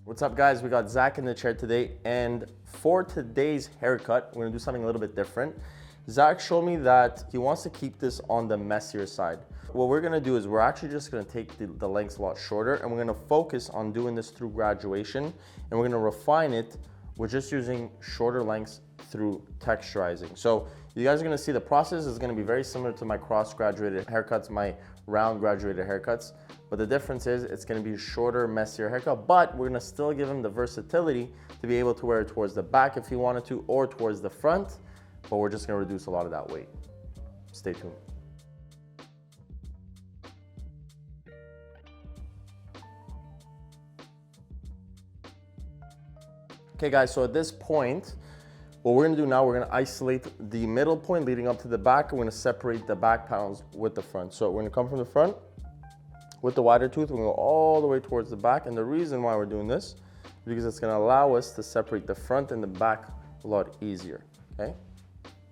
What's up, guys? We got Zach in the chair today, and for today's haircut, we're gonna do something a little bit different. Zach showed me that he wants to keep this on the messier side. What we're gonna do is we're actually just gonna take the lengths a lot shorter, and we're gonna focus on doing this through graduation, and we're gonna refine it with just using shorter lengths through texturizing. So you guys are gonna see the process is gonna be very similar to my cross-graduated haircuts, my round graduated haircuts. But the difference is it's gonna be a shorter, messier haircut, but we're gonna still give him the versatility to be able to wear it towards the back if he wanted to, or towards the front, but we're just gonna reduce a lot of that weight. Stay tuned. Okay guys, so at this point, what we're gonna do now, we're gonna isolate the middle point leading up to the back, and we're gonna separate the back panels with the front. So we're gonna come from the front with the wider tooth, we're gonna go all the way towards the back. And the reason why we're doing this is because it's gonna allow us to separate the front and the back a lot easier, okay?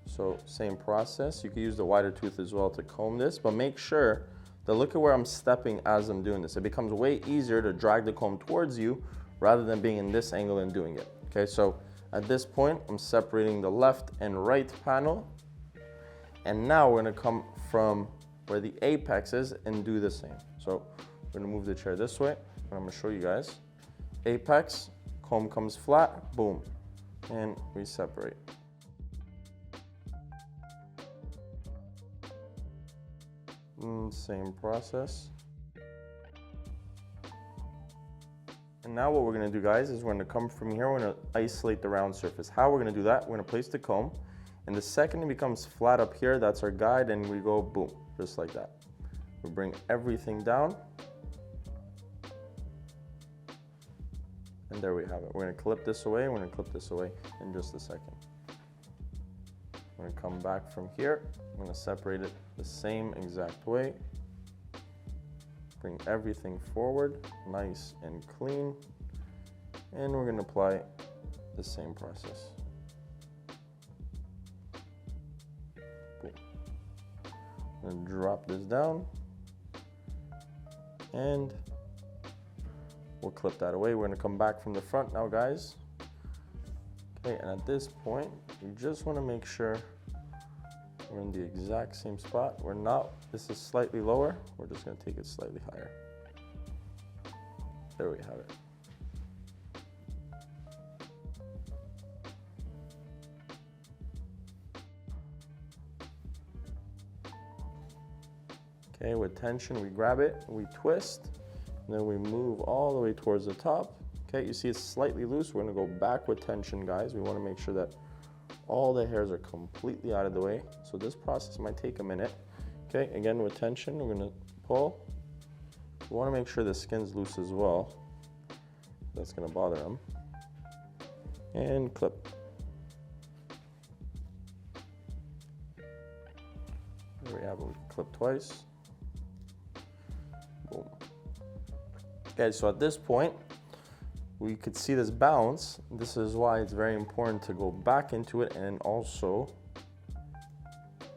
So same process, you can use the wider tooth as well to comb this, but make sure that look at where I'm stepping as I'm doing this. It becomes way easier to drag the comb towards you rather than being in this angle and doing it, okay? So at this point, I'm separating the left and right panel. And now we're gonna come from where the apex is and do the same. So we're gonna move the chair this way, and I'm gonna show you guys. Apex, comb comes flat, boom, and we separate. Same process. And now what we're gonna do, guys, is we're gonna come from here, we're gonna isolate the round surface. How we're gonna do that, we're gonna place the comb, and the second it becomes flat up here, that's our guide, and we go boom, just like that. We bring everything down, and there we have it. We're gonna clip this away, we're gonna clip this away in just a second. We're gonna come back from here, I'm gonna separate it the same exact way. Bring everything forward, nice and clean, and we're gonna apply the same process. Boom. I'm gonna drop this down, and we'll clip that away. We're gonna come back from the front now, guys. Okay, and at this point, you just wanna make sure we're in the exact same spot. We're not, this is slightly lower. We're just gonna take it slightly higher. There we have it. Okay, with tension, we grab it, we twist, and then we move all the way towards the top. Okay, you see it's slightly loose. We're gonna go back with tension, guys. We wanna make sure that all the hairs are completely out of the way. So this process might take a minute. Okay, again with tension, we're gonna pull. We wanna make sure the skin's loose as well. That's gonna bother them. And clip. There we have it, we can clip twice. Boom. Okay, so at this point, we could see this bounce. This is why it's very important to go back into it and also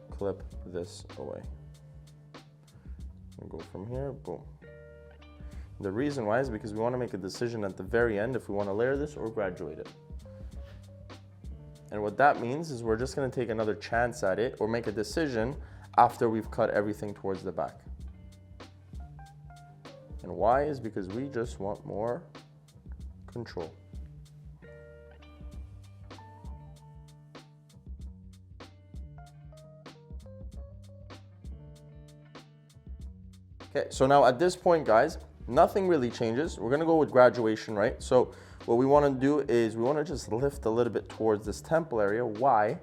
clip this away. We'll go from here, boom. The reason why is because we want to make a decision at the very end if we want to layer this or graduate it. And what that means is we're just going to take another chance at it or make a decision after we've cut everything towards the back. And why is because we just want more control. Okay, so now at this point, guys, nothing really changes. We're gonna go with graduation, right? So what we wanna do is we wanna just lift a little bit towards this temple area. Why?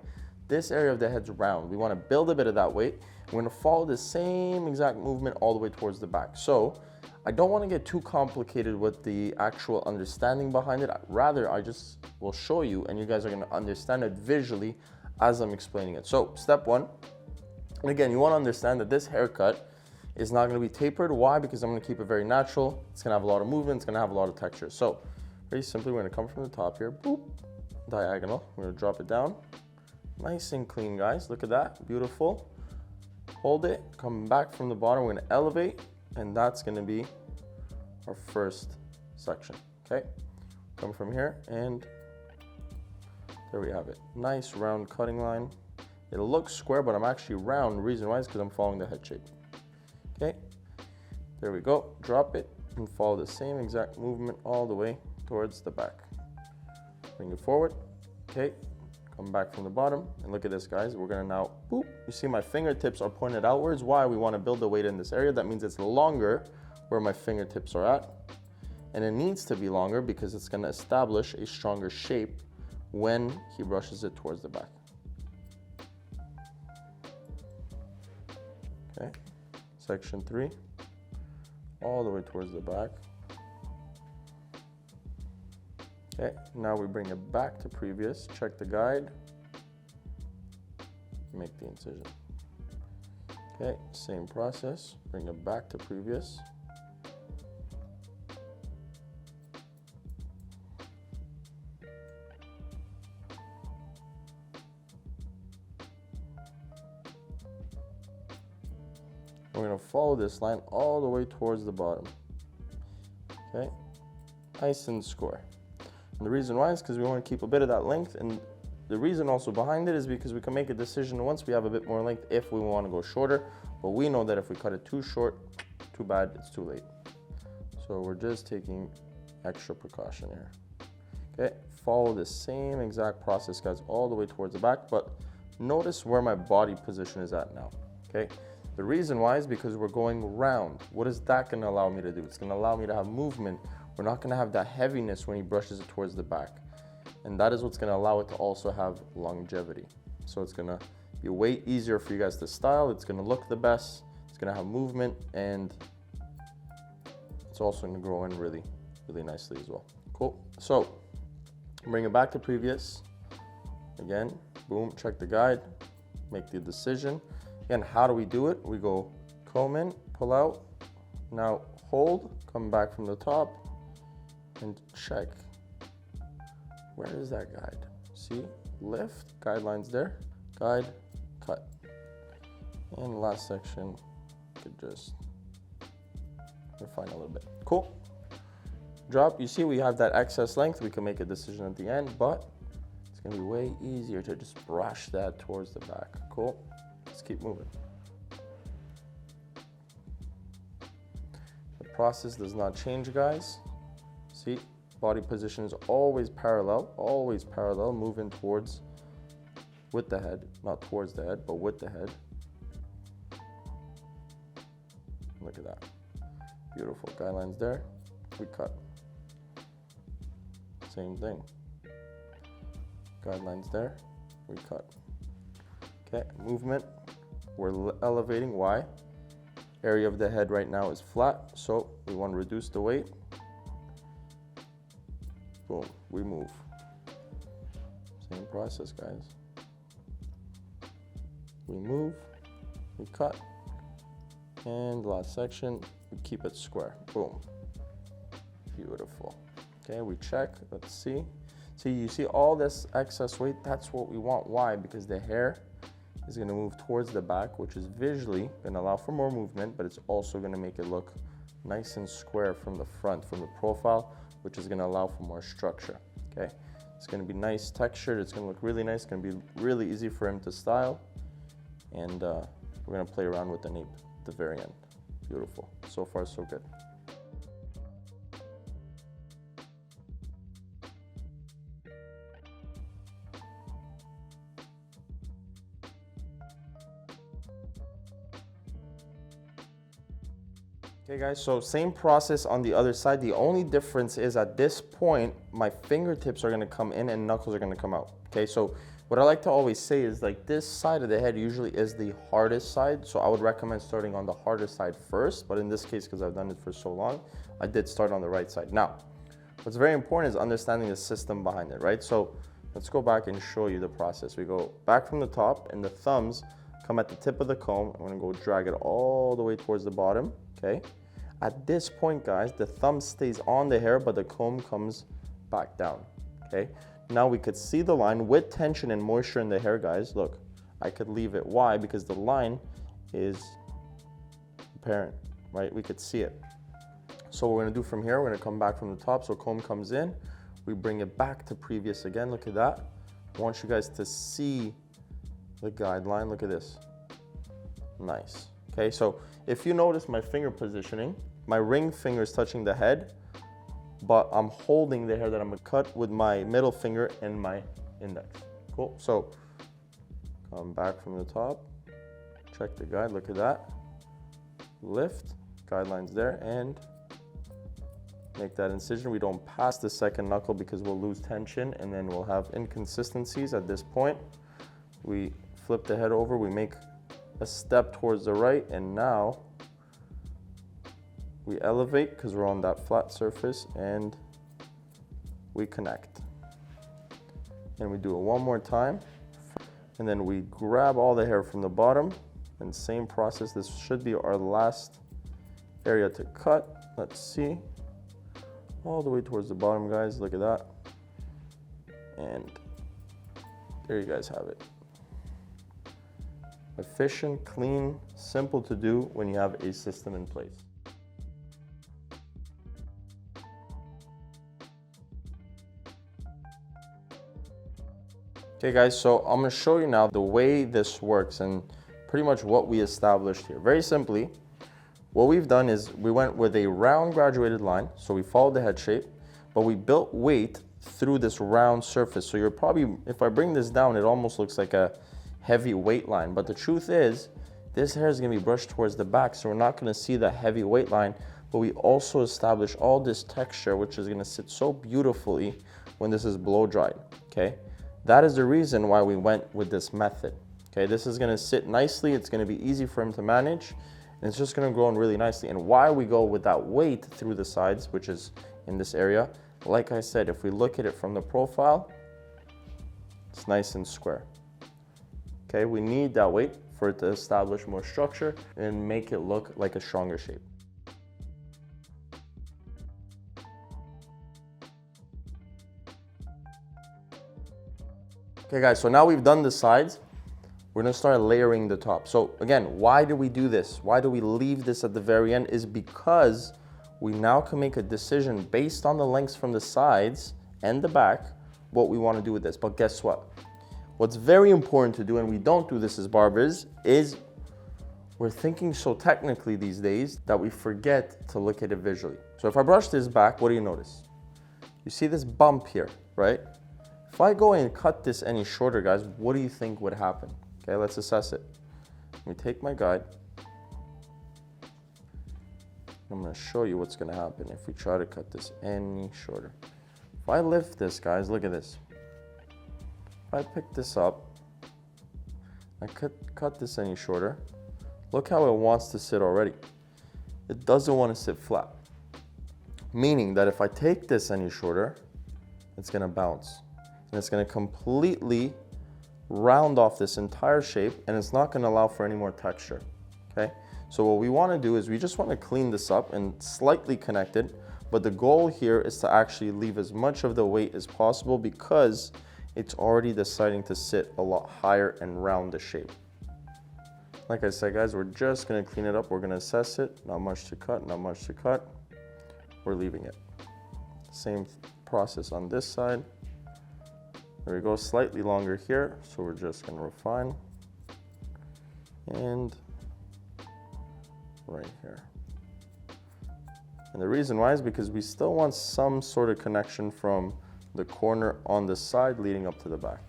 This area of the head's round. We wanna build a bit of that weight. We're gonna follow the same exact movement all the way towards the back. So I don't want to get too complicated with the actual understanding behind it. Rather, I just will show you and you guys are going to understand it visually as I'm explaining it. So step one, and again, you want to understand that this haircut is not going to be tapered. Why? Because I'm going to keep it very natural. It's going to have a lot of movement. It's going to have a lot of texture. So very simply, we're going to come from the top here, boop, diagonal. We're going to drop it down. Nice and clean, guys. Look at that. Beautiful. Hold it. Come back from the bottom. We're going to elevate. And that's going to be our first section, okay? come from here, and there we have it. Nice round cutting line. It looks square, but I'm actually round. The reason why is because I'm following the head shape. Okay, there we go. Drop it and follow the same exact movement all the way towards the back. Bring it forward. Okay, come back from the bottom, and look at this, guys. We're gonna now, boop. You see my fingertips are pointed outwards. Why? We wanna build the weight in this area. That means it's longer where my fingertips are at. And it needs to be longer because it's gonna establish a stronger shape when he brushes it towards the back. Okay, section 3, all the way towards the back. Okay, now we bring it back to previous, check the guide, make the incision. Okay, same process, bring it back to previous. We're gonna follow this line all the way towards the bottom. Okay, nice and square. And the reason why is because we want to keep a bit of that length, and the reason also behind it is because we can make a decision once we have a bit more length if we want to go shorter, but we know that if we cut it too short, too bad, it's too late. So we're just taking extra precaution here. Okay, follow the same exact process, guys, all the way towards the back, but notice where my body position is at now. Okay, the reason why is because we're going round. What is that going to allow me to do? It's going to allow me to have movement. We're not going to have that heaviness when he brushes it towards the back. And that is what's going to allow it to also have longevity. So it's going to be way easier for you guys to style. It's going to look the best. It's going to have movement, and it's also going to grow in really, really nicely as well. Cool. So bring it back to previous. Again, boom, check the guide, make the decision. Again, how do we do it? We go comb in, pull out, now hold, come back from the top, and check. Where is that guide? See, lift, guidelines there, guide, cut. And the last section, you could just refine a little bit. Cool. Drop, you see we have that excess length. We can make a decision at the end, but it's gonna be way easier to just brush that towards the back. Cool. Let's keep moving. The process does not change, guys. See, body position is always parallel, moving towards, with the head, not towards the head, but with the head. Look at that. Beautiful. Guidelines there. We cut. Same thing. Guidelines there. We cut. Okay, movement. We're elevating. Why? Area of the head right now is flat, so we want to reduce the weight. Boom, we move. Same process, guys. We move, we cut, and the last section, we keep it square. Boom. Beautiful. Okay, we check. Let's see. See, you see all this excess weight? That's what we want. Why? Because the hair is going to move towards the back, which is visually going to allow for more movement, but it's also going to make it look nice and square from the front, from the profile, which is going to allow for more structure. Okay, it's going to be nice textured. It's going to look really nice. It's going to be really easy for him to style, and we're going to play around with the nape at the very end. Beautiful. So far, so good. Okay guys, so same process on the other side. The only difference is at this point, my fingertips are gonna come in and knuckles are gonna come out. Okay, so what I like to always say is like this side of the head usually is the hardest side. So I would recommend starting on the hardest side first, but in this case, because I've done it for so long, I did start on the right side. Now, what's very important is understanding the system behind it, right? So let's go back and show you the process. We go back from the top and the thumbs come at the tip of the comb. I'm gonna go drag it all the way towards the bottom, okay? At this point, guys, the thumb stays on the hair, but the comb comes back down, okay? Now we could see the line with tension and moisture in the hair, guys. Look, I could leave it. Why? Because the line is apparent, right? We could see it. So what we're gonna do from here, we're gonna come back from the top, so comb comes in. we bring it back to previous again. Look at that. I want you guys to see the guideline. Look at this. Nice. Okay, so if you notice my finger positioning, my ring finger is touching the head, but I'm holding the hair that I'm gonna cut with my middle finger and my index. Cool, so come back from the top, check the guide, look at that. Lift, guidelines there, and make that incision. We don't pass the second knuckle because we'll lose tension and then we'll have inconsistencies at this point. We flip the head over, we make a step towards the right, and now we elevate because we're on that flat surface, and we connect. And we do it one more time, and then we grab all the hair from the bottom, and same process. This should be our last area to cut. Let's see. All the way towards the bottom, guys. Look at that. And there you guys have it. Efficient, clean, simple to do when you have a system in place. Okay guys, so I'm gonna show you now the way this works and pretty much what we established here. Very simply, what we've done is we went with a round graduated line, so we followed the head shape, but we built weight through this round surface. So you're probably, if I bring this down, it almost looks like a heavy weight line, but the truth is, this hair is gonna be brushed towards the back, so we're not gonna see the heavy weight line, but we also establish all this texture, which is gonna sit so beautifully when this is blow dried, okay? That is the reason why we went with this method. Okay, this is gonna sit nicely, it's gonna be easy for him to manage, and it's just gonna grow in really nicely. And why we go with that weight through the sides, which is in this area, like I said, if we look at it from the profile, it's nice and square. Okay, we need that weight for it to establish more structure and make it look like a stronger shape. Okay guys, so now we've done the sides, we're gonna start layering the top. So again, why do we do this? Why do we leave this at the very end? Is because we now can make a decision based on the lengths from the sides and the back, what we wanna do with this. But guess what? What's very important to do, and we don't do this as barbers, is we're thinking so technically these days that we forget to look at it visually. So if I brush this back, what do you notice? You see this bump here, right? If I go and cut this any shorter, guys, what do you think would happen? Okay, let's assess it. Let me take my guide. I'm gonna show you what's gonna happen if we try to cut this any shorter. If I lift this, guys, look at this. If I pick this up, I cut this any shorter, look how it wants to sit already. It doesn't want to sit flat. Meaning that if I take this any shorter, it's gonna bounce. And it's gonna completely round off this entire shape, and it's not gonna allow for any more texture, okay? So what we wanna do is we just wanna clean this up and slightly connect it, but the goal here is to actually leave as much of the weight as possible because it's already deciding to sit a lot higher and round the shape. Like I said, guys, we're just gonna clean it up, we're gonna assess it, not much to cut, not much to cut, we're leaving it. Same process on this side. There we go, slightly longer here, so we're just gonna refine. And right here. And the reason why is because we still want some sort of connection from the corner on the side leading up to the back.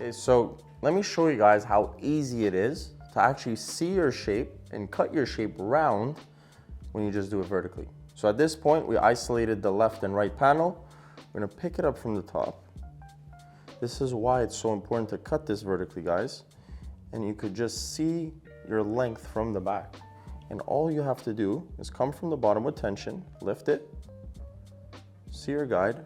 Okay, so let me show you guys how easy it is to actually see your shape and cut your shape round when you just do it vertically. So at this point, we isolated the left and right panel. We're gonna pick it up from the top. This is why it's so important to cut this vertically, guys. And you could just see your length from the back. And all you have to do is come from the bottom with tension, lift it, see your guide,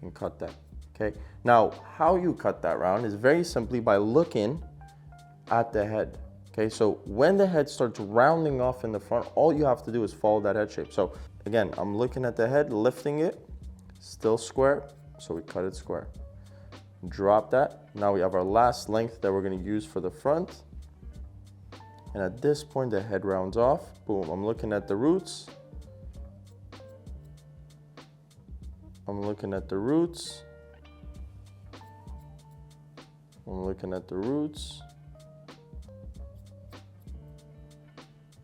and cut that. Okay, now how you cut that round is very simply by looking at the head. Okay, so when the head starts rounding off in the front, all you have to do is follow that head shape. So again, I'm looking at the head, lifting it, still square, so we cut it square. Drop that. Now we have our last length that we're gonna use for the front. And at this point, the head rounds off. Boom, I'm looking at the roots. I'm looking at the roots. I'm looking at the roots.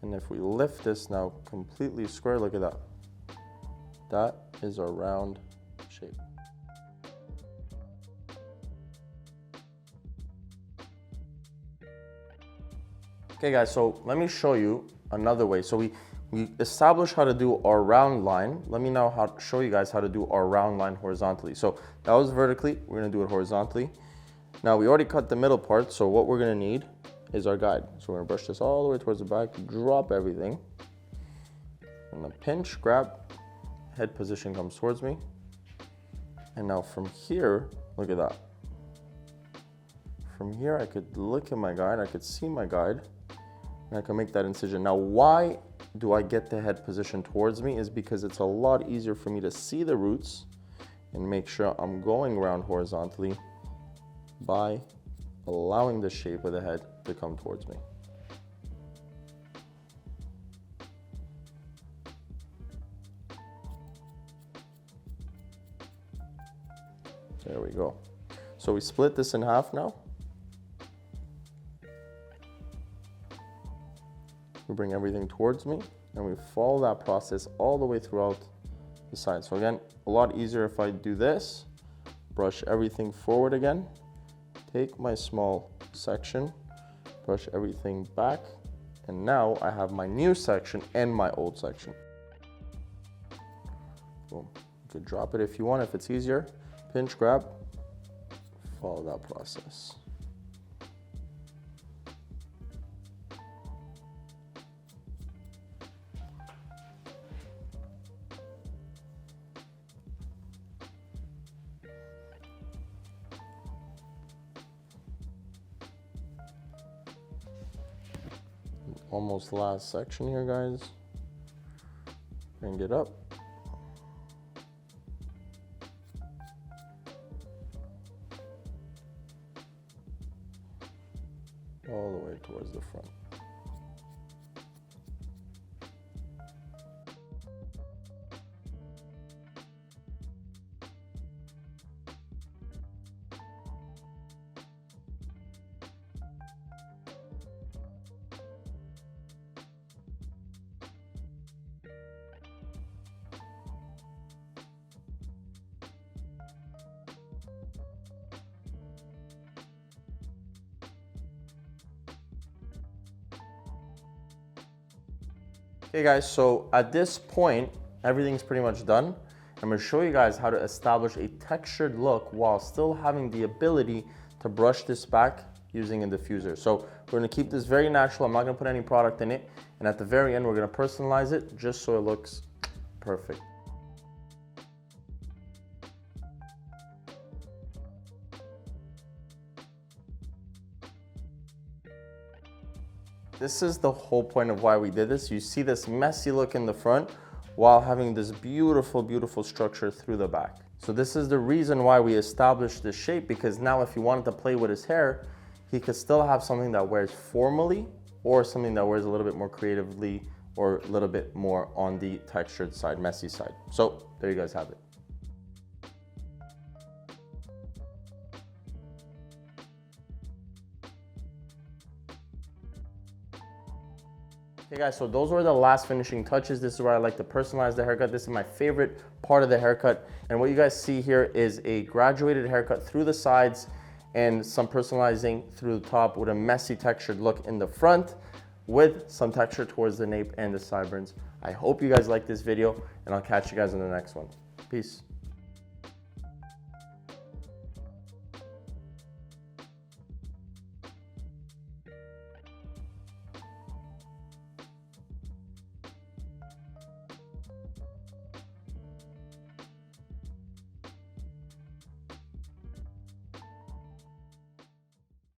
And if we lift this now completely square, look at that. That is our round shape. Okay guys, so let me show you another way. So we established how to do our round line. Let me now show you guys how to do our round line horizontally. So that was vertically, we're gonna do it horizontally. Now we already cut the middle part, so what we're gonna need is our guide. So we're gonna brush this all the way towards the back, drop everything. And then pinch, grab, head position comes towards me. And now from here, look at that. From here, I could look at my guide, I could see my guide, and I can make that incision. Now, why do I get the head position towards me? Is because it's a lot easier for me to see the roots and make sure I'm going around horizontally by allowing the shape of the head to come towards me. There we go. So we split this in half now. We bring everything towards me and we follow that process all the way throughout the side. So again, a lot easier if I do this, brush everything forward again, take my small section, brush everything back, and now I have my new section and my old section. Boom. You could drop it if you want, if it's easier. Pinch, grab, follow that process. Almost last section here, guys. Bring it up. All the way towards the front. Okay guys, so at this point, everything's pretty much done. I'm gonna show you guys how to establish a textured look while still having the ability to brush this back using a diffuser. So we're gonna keep this very natural. I'm not gonna put any product in it. And at the very end, we're gonna personalize it just so it looks perfect. This is the whole point of why we did this. You see this messy look in the front while having this beautiful, beautiful structure through the back. So this is the reason why we established this shape, because now if he wanted to play with his hair, he could still have something that wears formally or something that wears a little bit more creatively or a little bit more on the textured side, messy side. So there you guys have it. Okay guys, so those were the last finishing touches. This is where I like to personalize the haircut. This is my favorite part of the haircut. And what you guys see here is a graduated haircut through the sides and some personalizing through the top with a messy textured look in the front with some texture towards the nape and the sideburns. I hope you guys like this video and I'll catch you guys in the next one. Peace.